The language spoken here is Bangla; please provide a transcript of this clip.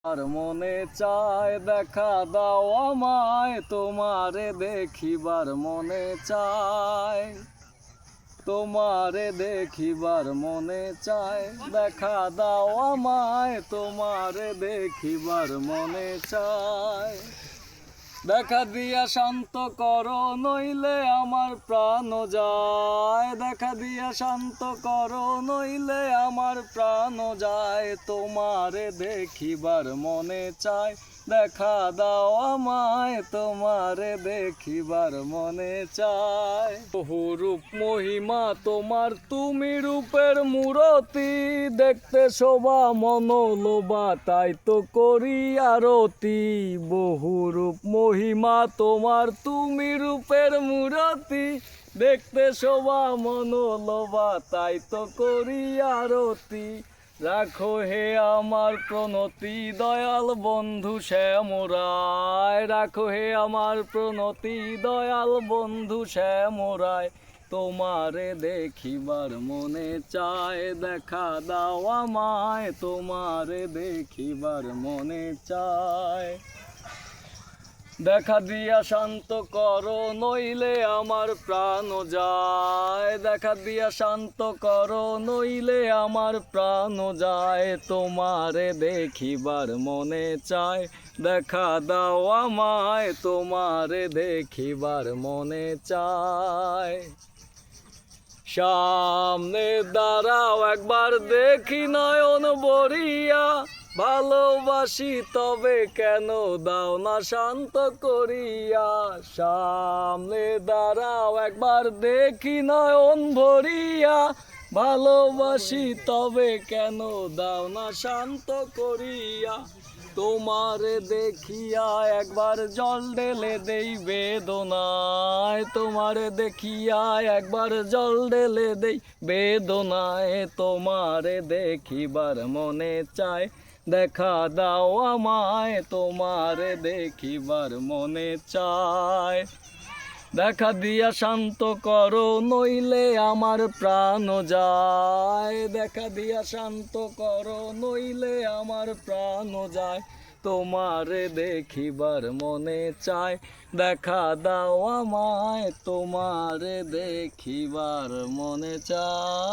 আর মনে চায় দেখা দাও আমায়, তোমারে দেখিবার মনে চায়, তোমারে দেখিবার মনে চায়, দেখা দাও আমায়, তোমারে দেখিবার মনে চায়। দেখা দিয়া শান্ত করো নইলে আমার প্রাণ যায়, দেখা দিয়া শান্ত করো নইলে আমার প্রাণ যায়, তোমারে দেখিবার মনে চায়, দেখা দাও আমায়, তোমারে দেখিবার মনে চায়। বহু রূপ মহিমা তোমার, তুমি রূপের মূরতি, দেখতে শোভা মনোলোভা তাই তো করি আরতি। বহু রূপ মহিমা তোমার, তুমি রূপের মূরতি, দেখতে শোভা মনোলোভা তাই তো করি আরতি। রাখো হে আমার প্রণতি দয়াল বন্ধু শ্যামরায়, রাখো হে আমার প্রণতি দয়াল বন্ধু শ্যামরায়, তোমারে দেখিবার মনে চায়, দেখা দাও আমায়, তোমারে দেখিবার মনে চায়। দেখা দিয়া শান্ত করো নইলে আমার প্রাণ যায়, দেখা দিয়া শান্ত করো নইলে আমার প্রাণ যায়, তোমারে দেখিবার মনে চায়, দেখা দাও আমায়, তোমারে দেখিবার মনে চায়। সামনে দাঁড়াও একবার দেখি নয়ন ভরিয়া, ভালোবাসি তবে কেন দাও না শান্ত করিয়া। সামনে দাঁড়াও একবার দেখি নয়ন ভরিয়া, ভালোবাসি তবে কেন দাও না শান্ত করিয়া। তোমারে দেখিয়া একবার জল ঢেলে দেই বেদনায়, তোমারে দেখিয়া একবার জল ঢেলে দেই বেদনায়, তোমারে দেখিবার মনে চায়, দেখা দাও আমায়, তোমারে দেখিবার মনে চায়। দেখা দিয়া শান্ত করো নইলে আমার প্রাণ যায়, দেখা দিয়া শান্ত করো নইলে আমার প্রাণ যায়, তোমারে দেখিবার মনে চায়, দেখা দাও আমায়, তোমারে দেখিবার মনে চায়।